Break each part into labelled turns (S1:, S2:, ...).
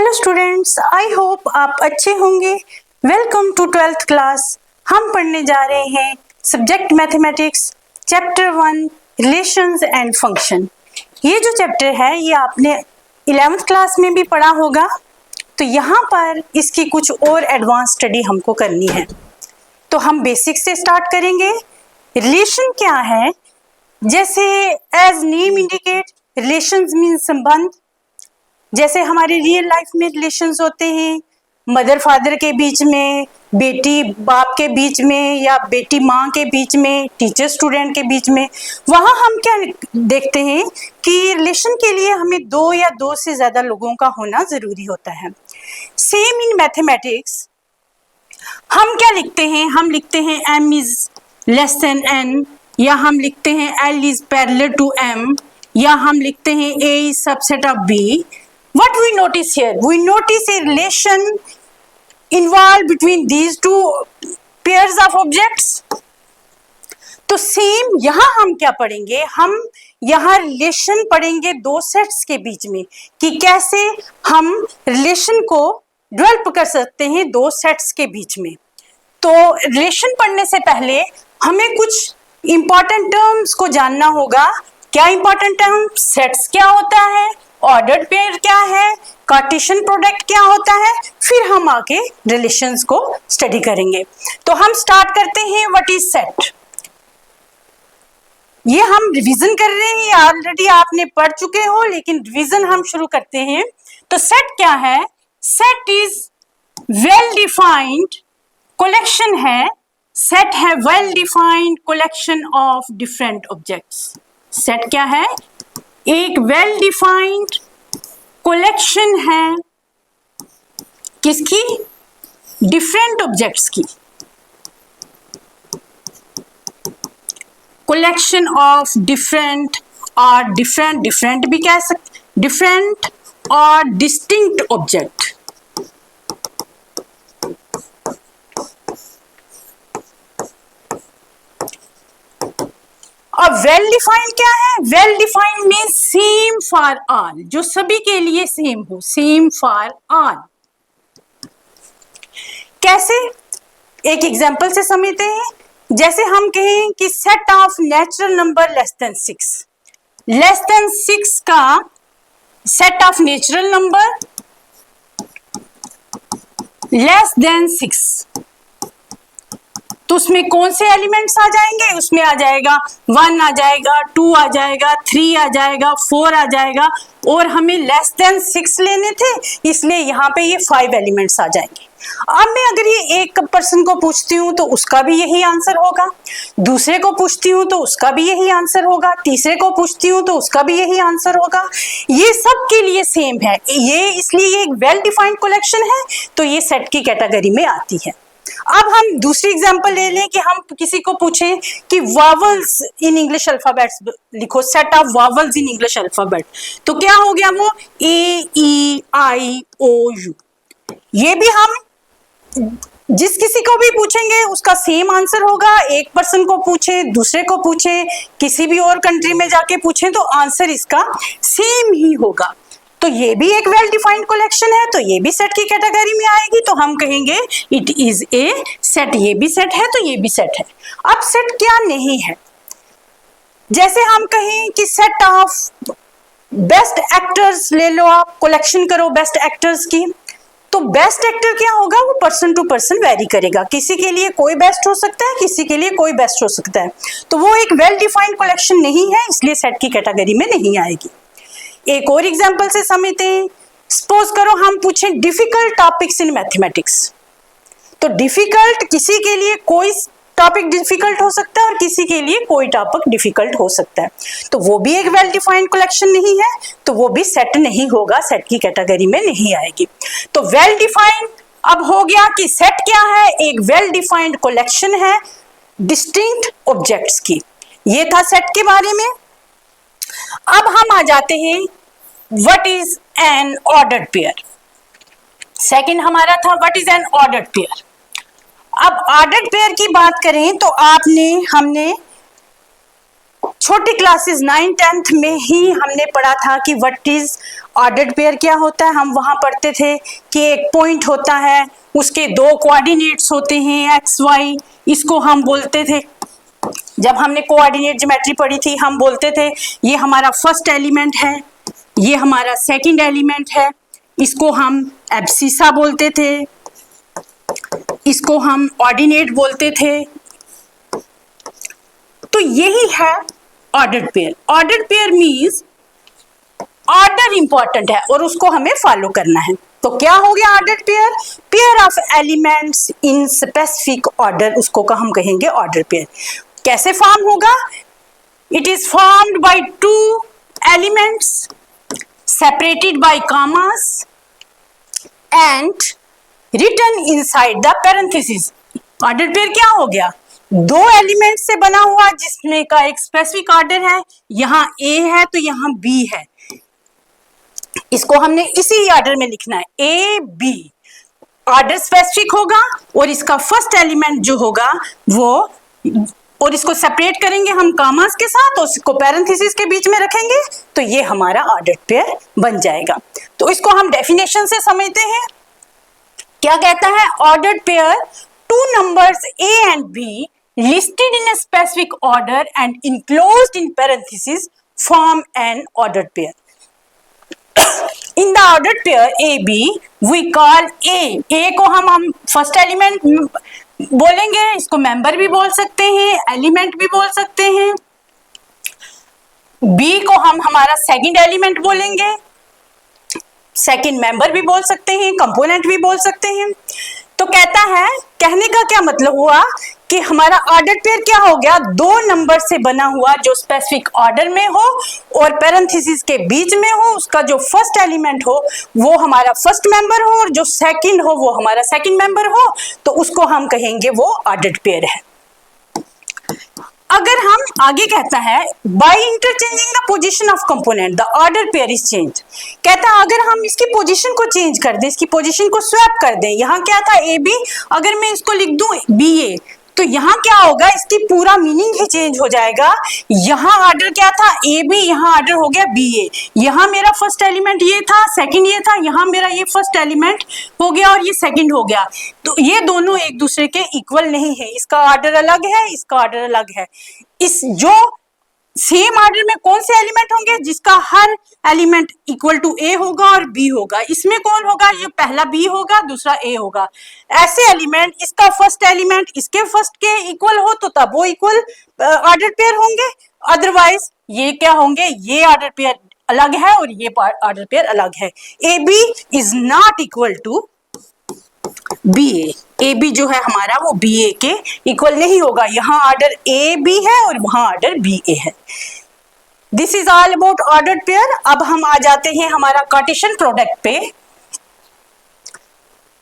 S1: Hello students, I hope आप अच्छे होंगे। Welcome to 12th class. हम पढ़ने जा रहे हैं subject mathematics chapter 1 relations and function. ये जो चैप्टर है ये आपने 11th क्लास में भी पढ़ा होगा, तो यहाँ पर इसकी कुछ और एडवांस स्टडी हमको करनी है। तो हम बेसिक से स्टार्ट करेंगे। रिलेशन क्या है? जैसे as name indicate, relations mean संबंध। जैसे हमारे रियल लाइफ में रिलेशंस होते हैं, मदर फादर के बीच में, बेटी बाप के बीच में, या बेटी माँ के बीच में, टीचर स्टूडेंट के बीच में। वहाँ हम क्या देखते हैं कि रिलेशन के लिए हमें दो या दो से ज़्यादा लोगों का होना ज़रूरी होता है। सेम इन मैथमेटिक्स हम क्या लिखते हैं? हम लिखते हैं m is less than n, या हम लिखते हैं l is parallel to m, या हम लिखते हैं a is subset of b। What we notice here? We notice a relation involved between these two pairs of objects. तो सेम यहाँ हम क्या पढ़ेंगे? हम यहाँ रिलेशन पढ़ेंगे दो सेट्स के बीच में, कि कैसे हम रिलेशन को डेवलप कर सकते हैं दो सेट्स के बीच में। तो रिलेशन पढ़ने से पहले हमें कुछ इंपॉर्टेंट टर्म्स को जानना होगा। क्या इंपॉर्टेंट टर्म? सेट्स क्या होता है, ऑर्डर्ड पेयर क्या है, कार्टेशियन प्रोडक्ट क्या होता है, फिर हम आके रिलेशंस को स्टडी करेंगे। तो हम स्टार्ट करते हैं व्हाट इज सेट। ये हम रिवीजन कर रहे हैं, ऑलरेडी आपने पढ़ चुके हो, लेकिन रिवीजन हम शुरू करते हैं। तो सेट क्या है? Set is well defined collection है। सेट है well defined collection of different objects. Set क्या है? एक वेल डिफाइंड कलेक्शन है किसकी? डिफरेंट ऑब्जेक्ट्स की। कलेक्शन ऑफ डिफरेंट और डिफरेंट भी कह सकते, डिफरेंट और डिस्टिंक्ट ऑब्जेक्ट। अब वेल डिफाइंड क्या है? Well defined means same for all, जो सभी के लिए सेम हो, सेम फॉर ऑल। कैसे? एक एग्जांपल से समझते हैं। जैसे हम कहें कि set of natural number less than 6 का set of natural number less than 6, तो उसमें कौन से एलिमेंट्स आ जाएंगे? उसमें आ जाएगा 1 आ जाएगा, 2 आ जाएगा, 3 आ जाएगा, 4 आ जाएगा, और हमें लेस देन 6 लेने थे, इसलिए यहाँ पे ये 5 एलिमेंट्स आ जाएंगे। अब मैं अगर ये एक पर्सन को पूछती हूँ तो उसका भी यही आंसर होगा, दूसरे को पूछती हूँ तो उसका भी यही आंसर होगा, तीसरे को पूछती हूँ तो उसका भी यही आंसर होगा। ये सब के लिए सेम है, ये इसलिए ये एक वेल डिफाइंड कलेक्शन है, तो ये सेट की कैटेगरी में आती है। अब हम दूसरी एग्जांपल ले लें कि हम किसी को पूछें कि वावल्स इन इंग्लिश अल्फाबेट्स लिखो, set of vowels in English alphabet, तो क्या हो गया वो? A-E-I-O-U। ये भी हम जिस किसी को भी पूछेंगे उसका सेम आंसर होगा। एक पर्सन को पूछे, दूसरे को पूछे, किसी भी और कंट्री में जाके पूछें तो आंसर इसका सेम ही होगा। तो ये भी एक वेल डिफाइंड कलेक्शन है, तो ये भी सेट की कैटेगरी में आएगी, तो हम कहेंगे इट इज ए सेट। ये भी सेट है तो ये भी सेट है। अब सेट क्या नहीं है? जैसे हम कहें कि सेट ऑफ बेस्ट एक्टर्स ले लो, आप कलेक्शन करो बेस्ट एक्टर्स की, तो बेस्ट एक्टर क्या होगा? वो पर्सन टू पर्सन वेरी करेगा, किसी के लिए कोई बेस्ट हो सकता है, किसी के लिए कोई बेस्ट हो सकता है, तो वो एक वेल डिफाइंड कलेक्शन नहीं है, इसलिए सेट की कैटेगरी में नहीं आएगी। एक और एग्जांपल से समझते हैं। सपोज करो हम पूछें डिफिकल्ट टॉपिक्स इन मैथमेटिक्स, तो डिफिकल्ट किसी के लिए कोई टॉपिक डिफिकल्ट हो सकता है और किसी के लिए कोई टॉपिक डिफिकल्ट हो सकता है, तो वो भी एक वेल डिफाइंड कलेक्शन नहीं है, तो वो भी सेट नहीं होगा, सेट की कैटेगरी में नहीं आएगी। तो वेल डिफाइंड अब हो गया कि सेट क्या है? एक वेल डिफाइंड कलेक्शन है डिस्टिंक्ट ऑब्जेक्ट्स की। ये था सेट के बारे में। अब हम आ जाते हैं what is an ordered pair. Second हमारा था what is an ordered pair. अब ऑर्डर्ड पेयर की बात करें तो हमने छोटी क्लासेस 9th-10th में ही हमने पढ़ा था कि व्हाट इज ऑर्डर्ड पेयर क्या होता है। हम वहां पढ़ते थे कि एक पॉइंट होता है, उसके दो कोऑर्डिनेट्स होते हैं एक्स वाई, इसको हम बोलते थे, जब हमने कोऑर्डिनेट ज्योमेट्री पढ़ी थी हम बोलते थे ये हमारा फर्स्ट एलिमेंट है, ये हमारा सेकंड एलिमेंट है, इसको हम एब्सिसा बोलते थे, इसको हम ऑर्डिनेट बोलते थे। तो यही है ordered pair. Ordered pair means order important है और उसको हमें फॉलो करना है। तो क्या हो गया ordered pair? Pair of elements in specific order, उसको का हम कहेंगे ऑर्डर पेयर। कैसे फॉर्म होगा? It is formed by two elements separated by commas and written inside the parenthesis. Order pair क्या हो गया? दो एलिमेंट से बना हुआ जिसमें का एक स्पेसिफिक ऑर्डर है, यहाँ ए है तो यहाँ बी है, इसको हमने इसी ऑर्डर में लिखना है, ए बी। ऑर्डर स्पेसिफिक होगा और इसका फर्स्ट एलिमेंट जो होगा वो, और इसको सेपरेट करेंगे हम कॉमास के साथ और इसको पैरेंथेसिस के बीच में रखेंगे तो ये हमारा ऑर्डर्ड पेयर बन जाएगा। तो इसको हम डेफिनेशन से समझते हैं। क्या कहता है? Ordered pair, two numbers A and B listed in a specific order and enclosed in parentheses form an ordered pair. In the ordered pair AB, we call A को हम फर्स्ट एलिमेंट बोलेंगे, इसको मेंबर भी बोल सकते हैं, element भी बोल सकते हैं। B को हम हमारा सेकंड एलिमेंट बोलेंगे, सेकंड मेंबर भी बोल सकते हैं, कंपोनेंट भी बोल सकते हैं। तो कहता है, कहने का क्या मतलब हुआ कि हमारा ऑर्डर्ड पेयर क्या हो गया? दो नंबर से बना हुआ जो स्पेसिफिक ऑर्डर में हो और पैरेंथेसिस के बीच में हो, उसका जो फर्स्ट एलिमेंट हो वो हमारा फर्स्ट मेंबर हो और जो सेकंड हो वो हमारा सेकंड मेंबर हो, तो उसको हम कहेंगे वो ऑर्डर्ड पेयर है। अगर हम आगे कहता है by interchanging the position of component the order pair is change. कहता है अगर हम इसकी पोजीशन को चेंज कर दें, इसकी पोजीशन को स्वैप कर दें, यहाँ क्या था ए बी, अगर मैं इसको लिख दूं बी ए, तो यहाँ क्या होगा? इसकी पूरा मीनिंग ही चेंज हो जाएगा। यहाँ ऑर्डर क्या था? ए बी, यहाँ ऑर्डर हो गया बी ए। यहाँ मेरा फर्स्ट एलिमेंट ये था, सेकंड ये था, यहाँ मेरा ये फर्स्ट एलिमेंट हो गया और ये सेकंड हो गया। तो ये दोनों एक दूसरे के इक्वल नहीं है, इसका ऑर्डर अलग है, इसका ऑर्डर अलग है। इस जो सेम ऑर्डर में कौन से एलिमेंट होंगे? जिसका हर एलिमेंट इक्वल टू ए होगा और बी होगा। इसमें कौन होगा? ये पहला बी होगा, दूसरा ए होगा। ऐसे एलिमेंट, इसका फर्स्ट एलिमेंट इसके फर्स्ट के इक्वल हो तो तब वो इक्वल ऑर्डर पेयर होंगे, अदरवाइज ये क्या होंगे? ये ऑर्डर पेयर अलग है और ये ऑर्डर पेयर अलग है। A B is not equal to B A. A B जो है हमारा वो बी ए के इक्वल नहीं होगा। यहाँ ऑर्डर ए बी है और वहां ऑर्डर बी ए है। This is all about ordered pair. अब हम आ जाते हैं हमारा कार्टेशियन प्रोडक्ट पे।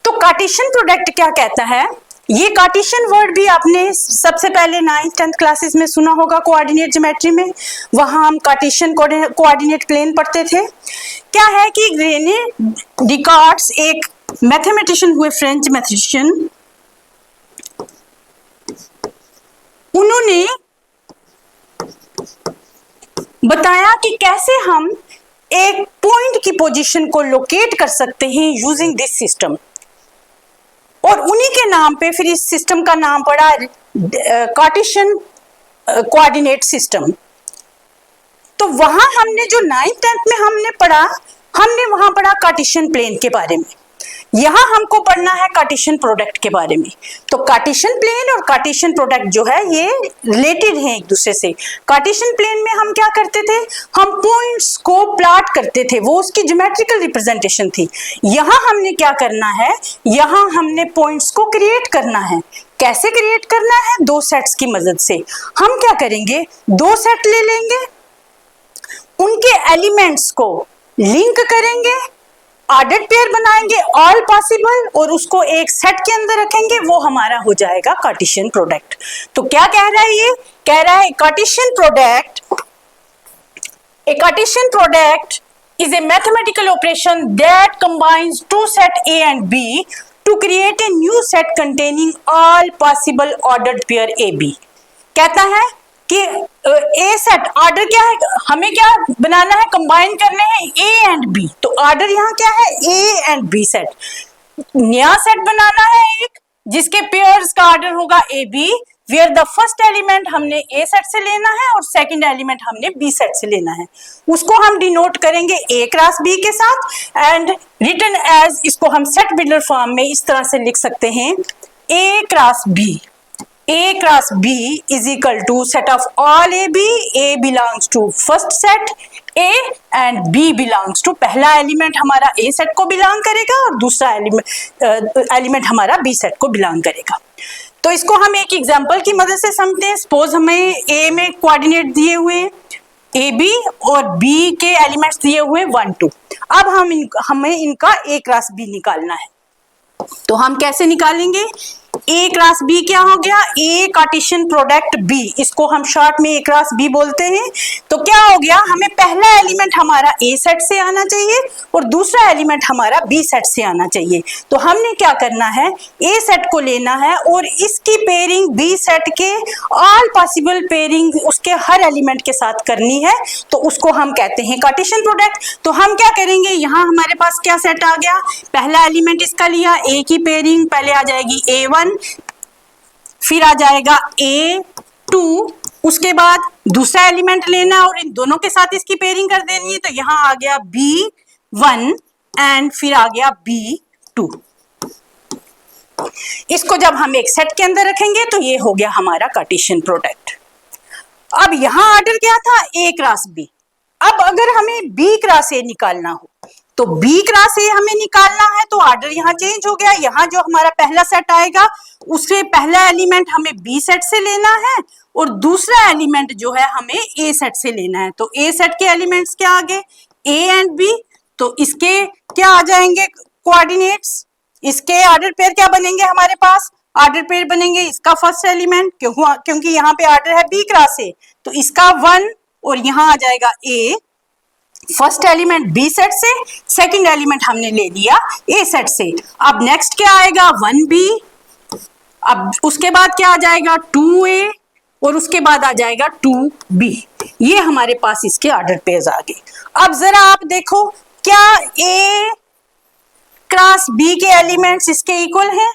S1: तो कार्टेशियन प्रोडक्ट क्या कहता है? ये कार्टेशियन वर्ड भी आपने सबसे पहले 9th-10th क्लासेस में सुना होगा कोऑर्डिनेट ज्योमेट्री में। वहां हम कार्टेशियन कोऑर्डिनेट प्लेन पढ़ते थे। क्या है कि रेने डिकार्ड्स एक मैथमेटिशियन हुए, फ्रेंच मैथमेटिशियन, उन्होंने बताया कि कैसे हम एक पॉइंट की पोजीशन को लोकेट कर सकते हैं यूजिंग दिस सिस्टम, और उन्हीं के नाम पे फिर इस सिस्टम का नाम पड़ा कार्टेशियन कोऑर्डिनेट सिस्टम। तो वहां हमने जो 9th-10th में हमने पढ़ा, हमने वहां पढ़ा कार्टेशियन प्लेन के बारे में। यहाँ हमको पढ़ना है कार्टेशियन प्रोडक्ट के बारे में। तो कार्टेशियन प्लेन और कार्टेशियन प्रोडक्ट जो है ये रिलेटेड हैं एक दूसरे से। कार्टेशियन प्लेन में हम क्या करते थे? हम पॉइंट्स को प्लॉट करते थे, वो उसकी ज्योमेट्रिकल रिप्रेजेंटेशन थी। यहाँ हमने क्या करना है? यहाँ हमने पॉइंट्स को क्रिएट करना है। कैसे क्रिएट करना है? दो सेट्स की मदद से। हम क्या करेंगे? दो सेट ले लेंगे, उनके एलिमेंट्स को लिंक करेंगे, ऑर्डर्ड पेयर बनाएंगे ऑल पॉसिबल, और उसको एक सेट के अंदर रखेंगे, वो हमारा हो जाएगा कार्टेशियन प्रोडक्ट। तो क्या कह रहा है ये? कह रहा है Cartesian product, A Cartesian product is a mathematical operation that combines two set A and B to create a new set containing all possible ordered pair AB। कहता है कि ए सेट ऑर्डर क्या है, हमें क्या बनाना है, कंबाइन करने हैं ए एंड बी। तो ऑर्डर यहाँ क्या है, ए एंड बी सेट। नया सेट बनाना है एक जिसके पेयर्स का ऑर्डर होगा A B, where the first element हमने ए सेट से लेना है और सेकंड एलिमेंट हमने बी सेट से लेना है। उसको हम डिनोट करेंगे ए क्रॉस बी के साथ एंड रिटन एज, इसको हम सेट बिल्डर फॉर्म में इस तरह से लिख सकते हैं, A cross B. A cross B is equal to set of all AB. A belongs to first set A and B belongs to, पहला एलिमेंट हमारा A सेट को बिलोंग करेगा और दूसरा एलिमेंट हमारा B सेट को बिलोंग करेगा। तो इसको हम एक एग्जांपल की मदद से समझते हैं। सपोज हमें A में कोऑर्डिनेट दिए हुए AB और B के एलिमेंट्स दिए हुए 1 2। अब हमें इनका A क्रॉस B निकालना है। तो हम कैसे निकालेंगे, ए क्रॉस बी क्या हो गया, ए कार्टेशियन प्रोडक्ट बी, इसको हम शॉर्ट में ए क्रॉस बी बोलते हैं। तो क्या हो गया, हमें पहला एलिमेंट हमारा ए सेट से आना चाहिए और दूसरा एलिमेंट हमारा बी सेट से आना चाहिए। तो हमने क्या करना है, ए सेट को लेना है और इसकी पेयरिंग बी सेट के ऑल पॉसिबल पेयरिंग उसके हर एलिमेंट के साथ करनी है। तो उसको हम कहते हैं कार्टेशियन प्रोडक्ट। तो हम क्या करेंगे, यहाँ हमारे पास क्या सेट आ गया, पहला एलिमेंट इसका लिया, ए की पेयरिंग पहले आ जाएगी A1, फिर आ जाएगा A2, उसके बाद दूसरा एलिमेंट लेना और इन दोनों के साथ इसकी पेयरिंग कर देनी है। तो यहां आ गया B1 एंड फिर आ गया B2। इसको जब हम एक सेट के अंदर रखेंगे तो ये हो गया हमारा कार्टेशियन प्रोडक्ट। अब यहां ऑर्डर क्या था, A क्रॉस B। अब अगर हमें B क्रॉस A निकालना हो तो B क्रॉस A हमें निकालना है, तो ऑर्डर यहाँ चेंज हो गया। यहाँ जो हमारा पहला सेट आएगा उससे पहला एलिमेंट हमें B सेट से लेना है और दूसरा एलिमेंट जो है हमें A सेट से लेना है। तो A सेट के एलिमेंट्स क्या आ गए, A एंड B। तो इसके क्या आ जाएंगे कोऑर्डिनेट्स, इसके ऑर्डर पेयर क्या बनेंगे हमारे पास, ऑर्डर पेयर बनेंगे इसका फर्स्ट एलिमेंट, क्योंकि यहाँ पे ऑर्डर है B क्रॉस A, तो इसका 1 और यहाँ आ जाएगा A, first element B set से, सेकंड एलिमेंट हमने ले लिया ए सेट से। अब नेक्स्ट क्या आएगा, 1b, अब उसके बाद क्या आ जाएगा 2a और उसके बाद आ जाएगा 2b। ये हमारे पास इसके ऑर्डर पेयर्स आ गए। अब जरा आप देखो, क्या a क्रॉस b के एलिमेंट्स इसके इक्वल हैं,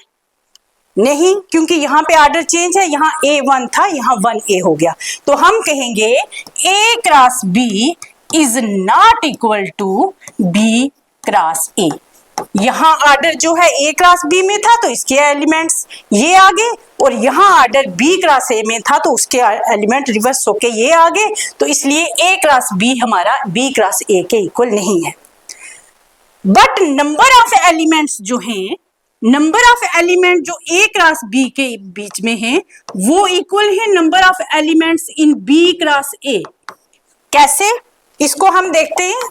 S1: नहीं, क्योंकि यहाँ पे ऑर्डर चेंज है, यहाँ A1 था, यहाँ 1a हो गया। तो हम कहेंगे a cross b is not equal to B cross A। यहाँ ऑर्डर जो है A क्रॉस B में था तो इसके एलिमेंट्स ये आ गए, और यहाँ ऑर्डर B क्रॉस A में था तो उसके एलिमेंट रिवर्स होके ये आ गए। तो इसलिए A क्रॉस B हमारा B क्रॉस A के इक्वल नहीं है। बट नंबर ऑफ एलिमेंट्स जो हैं, नंबर ऑफ एलिमेंट जो A क्रॉस B के बीच में हैं वो इक्वल है number of elements in B cross A। कैसे, इसको हम देखते हैं।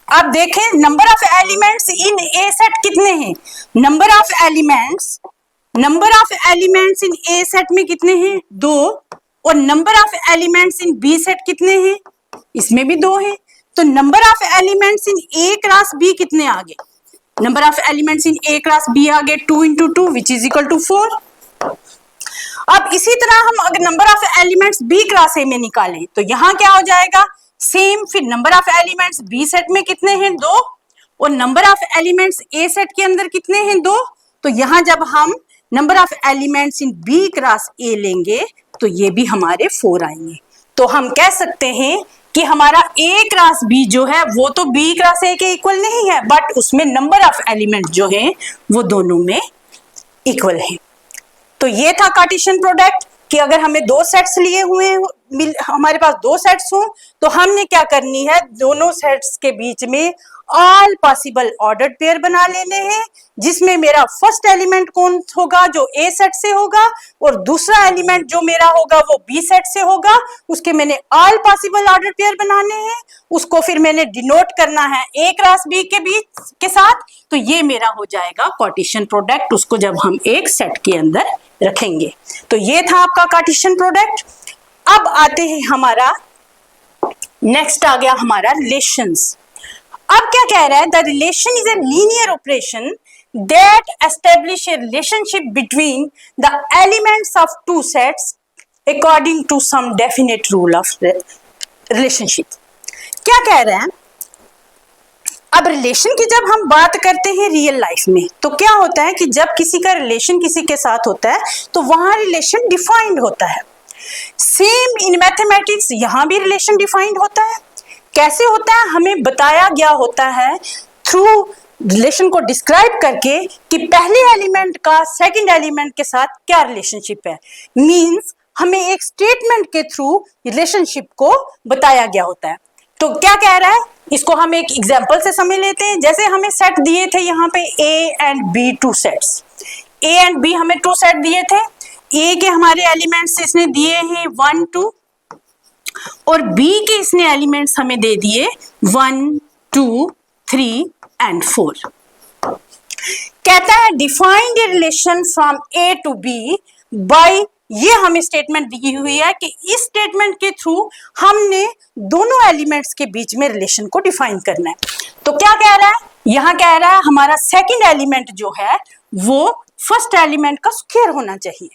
S1: अब देखें number of elements in A set कितने हैं, number of elements in A set में कितने हैं, 2, और number of elements in B set कितने हैं, इसमें भी 2 हैं। तो number of elements in A cross B कितने आ गए, number of elements in A cross B आ गए 2 × 2 विच इज इक्वल टू 4। अब इसी तरह हम अगर number of elements B cross A में निकालें तो यहाँ क्या हो जाएगा, सेम। फिर number of elements B set में कितने हैं, 2, और number of elements A set के अंदर कितने हैं, 2। तो यहाँ जब हम number of elements in B cross A लेंगे तो ये भी हमारे 4 आएंगे। तो हम कह सकते हैं कि हमारा ए क्रॉस बी जो है वो तो बी क्रॉस ए के इक्वल नहीं है, बट उसमें नंबर ऑफ एलिमेंट जो है वो दोनों में इक्वल है। तो ये था कार्टेशियन प्रोडक्ट कि अगर हमें 2 सेट्स लिए हुए हैं, हमारे पास 2 सेट्स हो तो हमने क्या करनी है, दोनों सेट्स के बीच में ऑल पॉसिबल ऑर्डर्ड पेयर बना लेने हैं, जिसमें मेरा फर्स्ट एलिमेंट कौन होगा, जो ए सेट से होगा, और दूसरा एलिमेंट जो मेरा होगा वो बी सेट से होगा। उसके मैंने ऑल पॉसिबल ऑर्डर्ड पेयर बनाने हैं, उसको फिर मैंने डिनोट करना है ए क्रॉस बी के बीच के साथ। तो ये मेरा हो जाएगा कार्टेशियन प्रोडक्ट, उसको जब हम एक सेट के अंदर रखेंगे। तो ये था आपका कार्टेशियन प्रोडक्ट। अब आते हैं हमारा नेक्स्ट आ गया हमारा रिलेशंस। अब क्या कह रहा है, the relation is a linear operation that establish a relationship between the elements of two sets according to some definite rule of relationship. क्या कह रहे हैं? अब रिलेशन की जब हम बात करते हैं रियल लाइफ में, तो क्या होता है कि जब किसी का रिलेशन किसी के साथ होता है तो वहां रिलेशन डिफाइंड होता है. सेम इन मैथमेटिक्स यहां भी रिलेशन डिफाइंड होता है. कैसे होता है? हमें बताया गया होता है थ्रू रिलेशन को डिस्क्राइब करके कि पहले एलिमेंट का सेकंड एलिमेंट के साथ क्या रिलेशनशिप है. मींस हमें एक स्टेटमेंट के थ्रू रिलेशनशिप को बताया गया होता है. तो क्या कह रहा है, इसको हम एक एग्जांपल से समझ लेते हैं. जैसे हमें सेट दिए थे यहाँ पे A and B two sets. A and B हमें टू सेट दिए थे. A के हमारे एलिमेंट्स इसने दिए हैं 1 2 और B के इसने एलिमेंट्स हमें दे दिए 1 2 3 एंड 4. कहता है defined a relation from A to B by, ये हमें स्टेटमेंट दी हुई है कि इस स्टेटमेंट के थ्रू हमने दोनों एलिमेंट्स के बीच में रिलेशन को डिफाइन करना है. तो क्या कह रहा है, यहाँ कह रहा है हमारा सेकंड एलिमेंट जो है वो फर्स्ट एलिमेंट का स्क्वायर होना चाहिए.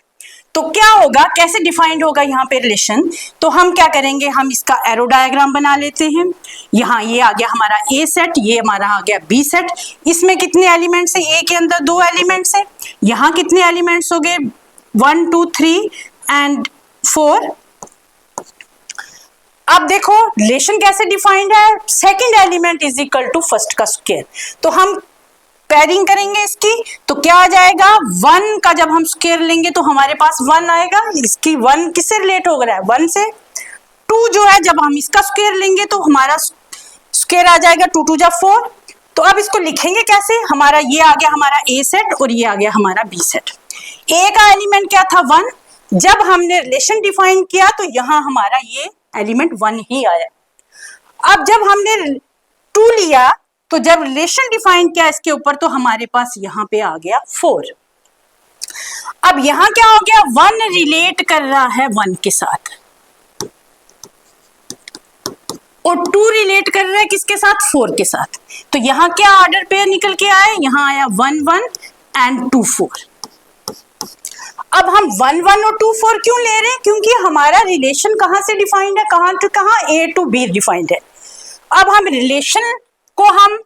S1: तो क्या होगा, कैसे डिफाइंड होगा यहाँ पे रिलेशन? तो हम क्या करेंगे, हम इसका एरो डायग्राम बना लेते हैं. यहाँ ये आ गया हमारा A सेट, ये हमारा आ गया B सेट. इसमें कितने एलिमेंट्स है? A के अंदर 2 एलिमेंट्स है. यहाँ कितने एलिमेंट्स हो गए? 1 2 3 एंड 4. अब देखो रिलेशन कैसे डिफाइंड है, second element is equal to first का स्क्वायर. तो हम पेयरिंग करेंगे इसकी, तो क्या आ जाएगा, 1 का जब हम स्क्वायर लेंगे तो हमारे पास 1 आएगा. इसकी 1 किससे रिलेट हो रहा है? 1 से. 2 जो है जब हम इसका स्क्वायर लेंगे तो हमारा स्क्वायर आ जाएगा 2 2 जा 4. तो अब इसको लिखेंगे कैसे, हमारा ये आ गया हमारा A सेट और ये आ गया हमारा B सेट. A का एलिमेंट क्या था? 1. जब हमने रिलेशन डिफाइन किया तो यहां हमारा ये एलिमेंट 1 ही आया. अब जब हमने 2 लिया तो जब रिलेशन डिफाइन किया इसके ऊपर तो हमारे पास यहां पे आ गया 4. अब यहां क्या हो गया, 1 रिलेट कर रहा है 1 के साथ और 2 रिलेट कर रहा है किसके साथ? 4 के साथ. तो यहां क्या ऑर्डर पेयर निकल के आए, यहां आया 1 1 एंड 2 4. अब हम 1 1 और 2 4 क्यों ले रहे हैं? क्योंकि हमारा रिलेशन कहां से डिफाइंड है, कहां टू कहां? A टू B डिफाइंड है. अब हम रिलेशन को हम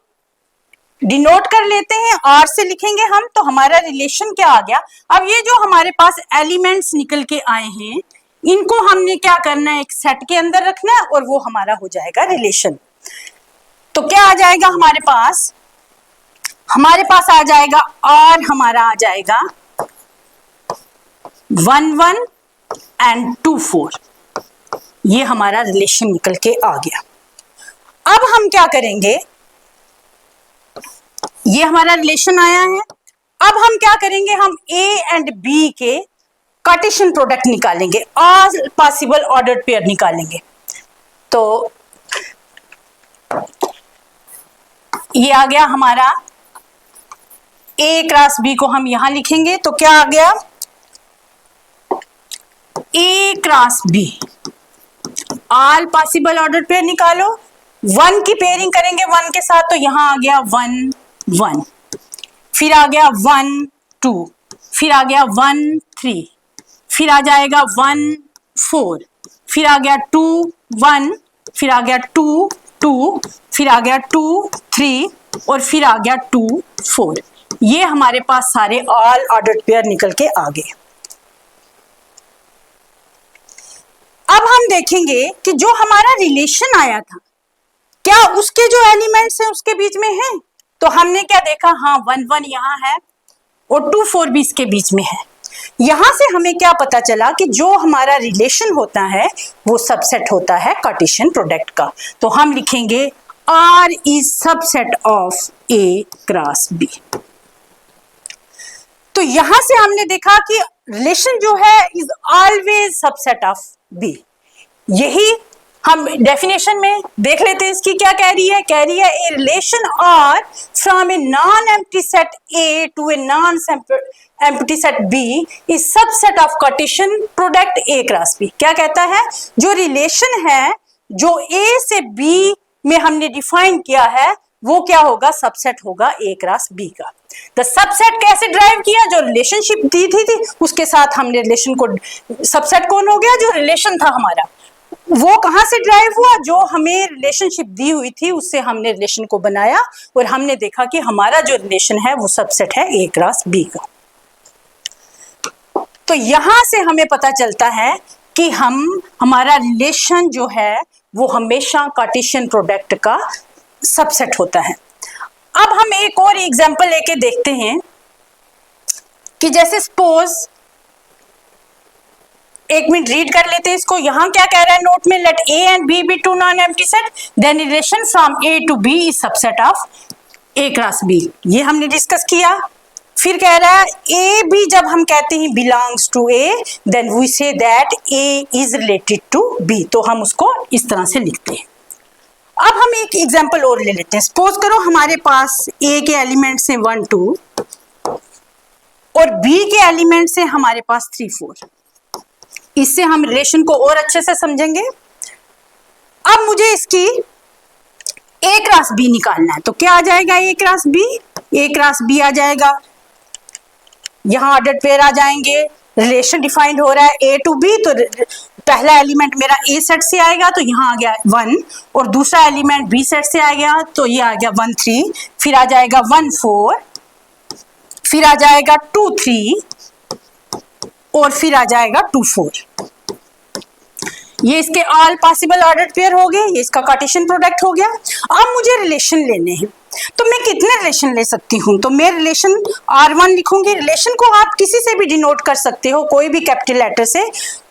S1: डिनोट कर लेते हैं, R से लिखेंगे हम, तो हमारा रिलेशन क्या आ गया. अब ये जो हमारे पास एलिमेंट्स निकल के आए हैं इनको हमने क्या करना है, एक सेट के अंदर रखना है और वो हमारा हो जाएगा रिलेशन. तो क्या आ जाएगा हमारे पास आ जाएगा R, हमारा आ जाएगा 1 1 एंड 2 4. ये हमारा रिलेशन निकल के आ गया. अब हम क्या करेंगे, ये हमारा रिलेशन आया है. अब हम क्या करेंगे, हम A एंड B के कार्टेशियन प्रोडक्ट निकालेंगे, ऑल पॉसिबल ऑर्डर्ड पेयर निकालेंगे. तो ये आ गया हमारा A क्रॉस B को हम यहां लिखेंगे, तो क्या आ गया, A cross B. All possible ordered pair निकालो. 1 की पेयरिंग करेंगे 1 के साथ, तो यहां आ गया 1 1, फिर आ गया 1 2, फिर आ गया 1 3, फिर आ जाएगा 1 4, फिर आ गया 2 1, फिर आ गया 2 2, फिर आ गया 2 3 और फिर आ गया 2 4. ये हमारे पास सारे ऑल ऑर्डर्ड पेयर निकल के आ गए. अब हम देखेंगे कि जो हमारा रिलेशन आया था क्या उसके जो एलिमेंट्स हैं उसके बीच में है. तो हमने क्या देखा, हाँ 1 1 यहाँ है और 2 4 भी इसके बीच में है. यहां से हमें क्या पता चला कि जो हमारा रिलेशन होता है वो सबसेट होता है कार्टेशियन प्रोडक्ट का. तो हम लिखेंगे R is subset of A cross B. तो यहां से हमने देखा कि रिलेशन जो है is always subset of B. यही हम डेफिनेशन में देख लेते हैं इसकी क्या कह रही है. कह रही है a relation R from a non empty set A to a non empty set B is subset of cartesian product A cross B. क्या कहता है, जो रिलेशन है जो A से B में हमने डिफाइन किया है वो क्या होगा, सबसेट होगा A क्रॉस B का. द सबसेट कैसे ड्राइव किया, जो रिलेशनशिप दी थी उसके साथ हमने रिलेशन को, सबसेट कौन हो गया, जो रिलेशन था हमारा, वो कहां से ड्राइव हुआ, जो हमें रिलेशनशिप दी हुई थी उससे हमने रिलेशन को बनाया और हमने देखा कि हमारा जो रिलेशन है वो सबसेट है A क्रॉस B का। तो यहां से हमें पता चलता है कि हमारा रिलेशन जो है वो हमेशा कार्टेशियन प्रोडक्ट का सबसेट होता है। अब हम एक और एग्जांपल लेके देखते हैं कि जैसे सपोज, एक मिनट रीड कर लेते हैं इसको। यहां क्या कह रहा है नोट में, let A and B be two non empty set, then relation from A to B is subset of A cross B। ये हमने डिस्कस किया। फिर कह रहा है A भी जब हम कहते हैं belongs to A, then we say that A is related to B, तो हम उसको इस तरह से लिखते हैं। अब हम एक एग्जांपल और ले लेते हैं। सपोज करो हमारे पास A के एलिमेंट्स हैं 1 2 और B के एलिमेंट्स हैं हमारे पास 3 4। इससे हम रिलेशन को और अच्छे से समझेंगे। अब मुझे इसकी A क्रॉस B निकालना है, तो क्या आ जाएगा A cross B, A cross B आ जाएगा। यहां ऑर्डर पेयर आ जाएंगे, रिलेशन डिफाइंड हो रहा है A टू B, तो पहला एलिमेंट मेरा A सेट से आएगा तो यहाँ आ गया 1, और दूसरा एलिमेंट B सेट से आ गया तो ये आ गया 1 3, फिर आ जाएगा 1 4, फिर आ जाएगा 2 3 और फिर आ जाएगा 2 4। ये इसके ऑल पॉसिबल ऑर्डर पेयर हो गए, ये इसका कार्टेशियन प्रोडक्ट हो गया। अब मुझे रिलेशन लेने हैं, तो मैं कितने रिलेशन ले सकती हूँ, तो मैं रिलेशन R1 लिखूंगी। रिलेशन को आप किसी से भी डिनोट कर सकते हो, कोई भी कैपिटल लेटर से,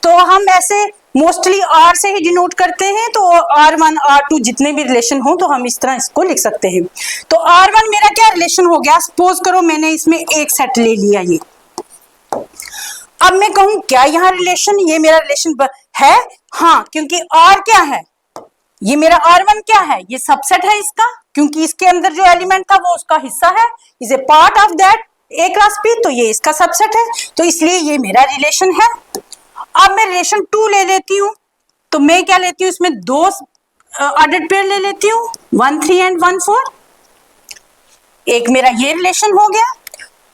S1: तो हम ऐसे मोस्टली R से ही डिनोट करते हैं, तो R1 R2 जितने भी रिलेशन हो तो हम इस तरह इसको लिख सकते हैं। तो R1 मेरा क्या रिलेशन हो गया, सपोज करो मैंने इसमें एक सेट ले लिया ये। अब मैं कहूं क्या यहाँ रिलेशन, ये मेरा रिलेशन है, हाँ, क्योंकि R क्या है, ये मेरा R1 क्या है, ये सबसेट है इसका, क्योंकि इसके अंदर जो एलिमेंट था वो उसका हिस्सा है, is a part of that A cross B, तो ये इसका सबसेट है, तो इसलिए ये मेरा रिलेशन है। अब मैं रिलेशन 2 ले लेती हूँ, तो मैं क्या लेती हूँ, इसमें 2 ऑर्डर्ड पेयर ले लेती हूँ, 1 3 एंड 1 4। एक मेरा ये रिलेशन हो गया।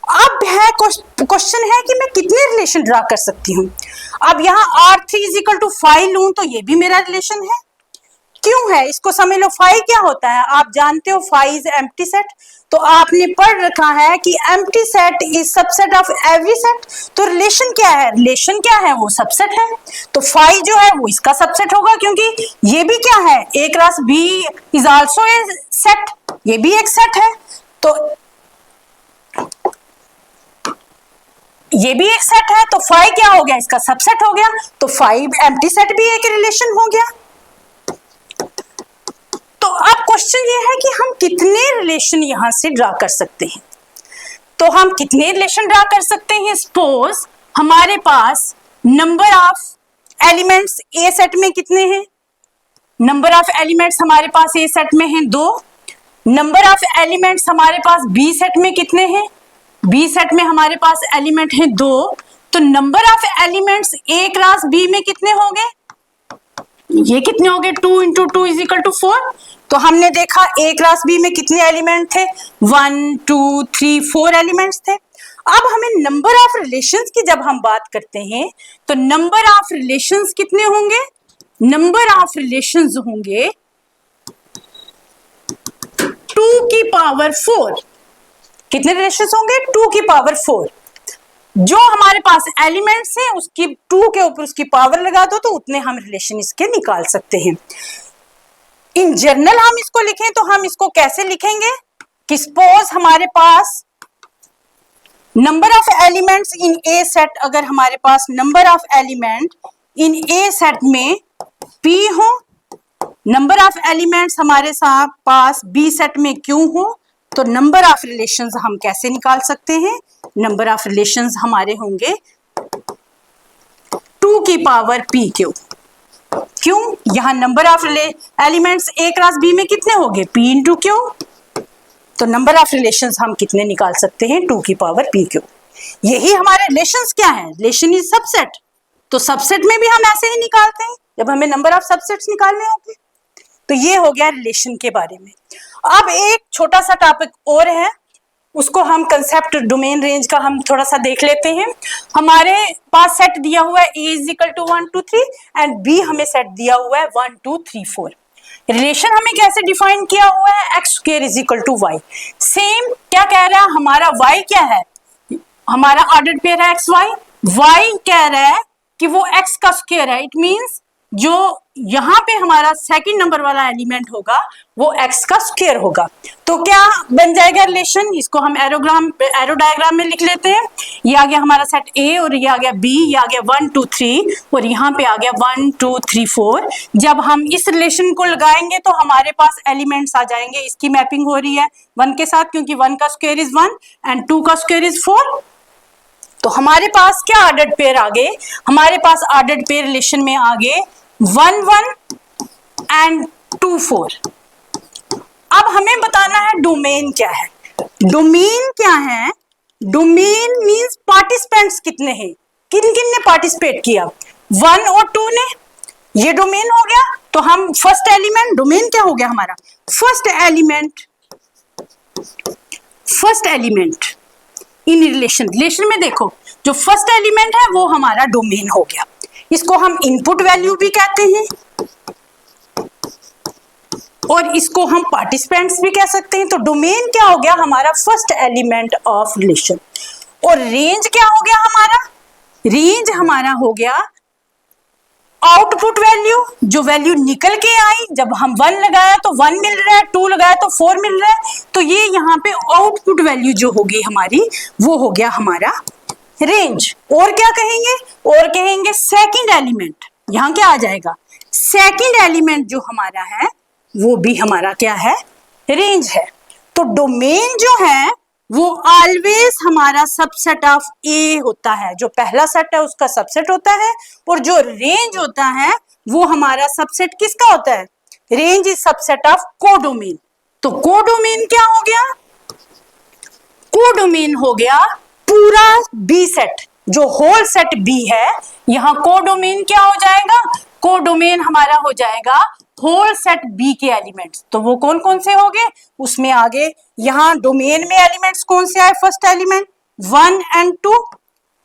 S1: अब है क्वेश्चन है कि मैं कितने रिलेशन ड्रा कर सकती हूँ। अब यहाँ R3 इज इक्वल टू 5 लूं तो ये भी मेरा रिलेशन है। क्यों है, इसको समझ लो। 5 क्या होता है, आप जानते हो 5 इज एम्प्टी सेट, तो आपने पढ़ रखा है कि empty set is subset of every set. तो रिलेशन क्या है, रिलेशन क्या है, वो सबसेट है, तो 5 जो है वो इसका सबसेट होगा, क्योंकि ये भी क्या है, A cross B is also a set, ये भी एक सेट है, तो ये भी एक सेट है, तो 5 क्या हो गया, इसका सबसेट हो गया, तो 5 एम्प्टी सेट भी एक रिलेशन हो गया। तो अब क्वेश्चन ये है कि हम कितने रिलेशन यहां से ड्रा कर सकते हैं। तो हम कितने रिलेशन ड्रा कर सकते हैं, सपोज हमारे पास number of elements A set में कितने हैं, नंबर ऑफ एलिमेंट्स हमारे पास ए सेट में हैं 2, नंबर ऑफ एलिमेंट्स हमारे पास बी सेट में कितने हैं, बी सेट में हमारे पास एलिमेंट है 2, तो number of elements A cross B में कितने हो गए, ये कितने हो गए, 2 इंटू 2 इज इक्वल टू 4। तो हमने देखा ए क्रॉस बी में कितने एलिमेंट थे, 1 2 3 4 एलिमेंट्स थे। अब हमें नंबर ऑफ रिलेशंस की जब हम बात करते हैं तो नंबर ऑफ रिलेशंस कितने होंगे, नंबर ऑफ रिलेशंस होंगे 2 की पावर 4। कितने रिलेशंस होंगे, 2 की पावर 4। जो हमारे पास एलिमेंट्स हैं उसकी 2 के ऊपर उसकी पावर लगा दो तो उतने हम रिलेशन इसके निकाल सकते हैं। इन जनरल हम इसको लिखें तो हम इसको कैसे लिखेंगे कि सपोज हमारे पास number of elements in A set, अगर हमारे पास number of element in A set में P हो, नंबर ऑफ एलिमेंट्स हमारे साथ पास बी सेट में Q हो, तो नंबर ऑफ रिलेशंस हम कैसे निकाल सकते हैं, नंबर ऑफ रिलेशंस हमारे होंगे 2 की पावर P Q। क्यों, यहां number of elements A cross B में कितने हो गए, P इंटू Q, तो नंबर ऑफ रिलेशंस हम कितने निकाल सकते हैं, 2 की पावर P Q। यही हमारे रिलेशंस क्या है, रिलेशन इज सबसेट, तो सबसेट में भी हम ऐसे ही निकालते हैं जब हमें नंबर ऑफ सबसेट्स निकालने होंगे। तो ये हो गया रिलेशन के बारे में। अब एक छोटा सा टॉपिक और है उसको हम कंसेप्ट डोमेन रेंज का हम थोड़ा सा देख लेते हैं। हमारे पास सेट दिया हुआ है A is equal to 1 2 3 and B हमें सेट दिया हुआ है 1 2 3 4। रिलेशन हमें कैसे डिफाइन किया हुआ है, X square is equal to Y. Same क्या कह रहा है, हमारा y क्या है, हमारा ऑर्डर्ड पेयर है एक्स वाई, y कह रहा है कि वो x का स्क्वायर है। इट मींस जो यहाँ पे हमारा सेकंड नंबर वाला एलिमेंट होगा वो x का स्क्वायर होगा। तो क्या बन जाएगा रिलेशन, इसको हम एरो डायग्राम में लिख लेते हैं। ये आ गया हमारा सेट A और ये आ गया B, ये आ गया 1 2 3 और यहाँ पे आ गया 1 2 3 4। जब हम इस रिलेशन को लगाएंगे तो हमारे पास एलिमेंट्स आ जाएंगे। इसकी मैपिंग हो रही है 1 के साथ क्योंकि 1 का स्क्वायर इज 1 एंड 2 का स्क्वायर इज 4। तो हमारे पास क्या ऑर्डर्ड पेयर आ गए, हमारे पास ऑर्डर्ड पेयर रिलेशन में आ गए 1 1 एंड 2 4। अब हमें बताना है डोमेन क्या है। डोमेन क्या है, डोमेन मींस पार्टिसिपेंट्स कितने हैं, किन किन ने पार्टिसिपेट किया, 1 और 2 ने, ये डोमेन हो गया। तो हम फर्स्ट एलिमेंट, डोमेन क्या हो गया हमारा, फर्स्ट एलिमेंट इन रिलेशन में देखो जो फर्स्ट एलिमेंट है वो हमारा डोमेन हो गया। इसको हम इनपुट वैल्यू भी कहते हैं और इसको हम पार्टिसिपेंट्स भी कह सकते हैं। तो डोमेन क्या हो गया हमारा, फर्स्ट एलिमेंट ऑफ रिलेशन। और रेंज क्या हो गया हमारा, रेंज हमारा हो गया आउटपुट वैल्यू, जो वैल्यू निकल के आई, जब हम 1 लगाया तो 1 मिल रहा है, 2 लगाया तो 4 मिल रहा है। तो ये यहाँ पे आउटपुट वैल्यू जो होगी हमारी वो हो गया हमारा रेंज। और क्या कहेंगे, और कहेंगे सेकंड एलिमेंट, यहाँ क्या आ जाएगा, सेकंड एलिमेंट जो हमारा है वो भी हमारा क्या है, रेंज है। तो डोमेन जो है वो ऑलवेज हमारा सबसेट ऑफ ए होता है, जो पहला सेट है उसका सबसेट होता है। और जो रेंज होता है वो हमारा सबसेट किसका होता है, range is subset of codomain. तो कोडोमेन क्या हो गया, कोडोमेन हो गया पूरा बी सेट, जो होल सेट बी है। यहाँ कोडोमेन क्या हो जाएगा, कोडोमेन हमारा हो जाएगा होल सेट बी के एलिमेंट्स। तो वो कौन कौन से हो गए, उसमें आगे यहाँ डोमेन में एलिमेंट्स कौन से आए, फर्स्ट एलिमेंट 1 एंड 2।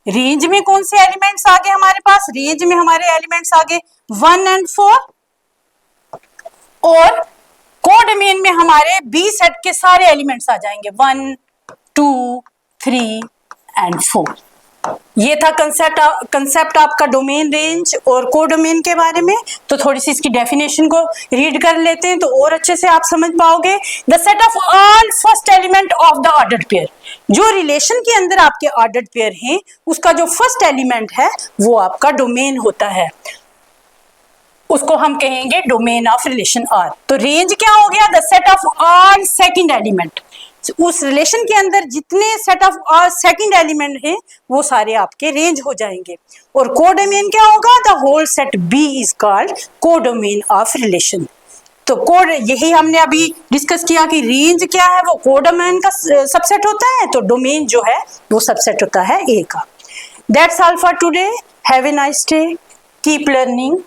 S1: रेंज में कौन से एलिमेंट्स आ गए हमारे पास, रेंज में हमारे एलिमेंट्स आ गए 1 एंड 4। और कोडोमेन में हमारे बी सेट के सारे एलिमेंट्स आ जाएंगे 1 2 3 एंड 4। ये था कंसेप्ट आपका डोमेन रेंज और कोडोमेन के बारे में। तो थोड़ी सी इसकी डेफिनेशन को रीड कर लेते हैं तो और अच्छे से आप समझ पाओगे। The set of all first element of the ordered pair, जो रिलेशन के अंदर आपके ऑर्डर्ड पेयर हैं उसका जो फर्स्ट एलिमेंट है वो आपका डोमेन होता है, उसको हम कहेंगे डोमेन ऑफ रिलेशन आर। तो रेंज क्या हो गया, the set of all second element, उस रिलेशन के अंदर जितने सेट ऑफ सेकंड एलिमेंट हैं वो सारे आपके रेंज हो जाएंगे। और कोडोमेन क्या होगा, the whole set B is called codomain of relation. तो कोड यही हमने अभी डिस्कस किया कि रेंज क्या है, वो कोडोमेन का सबसेट होता है, तो डोमेन जो है वो सबसेट होता है ए का। That's all for today, have a nice day, keep learning.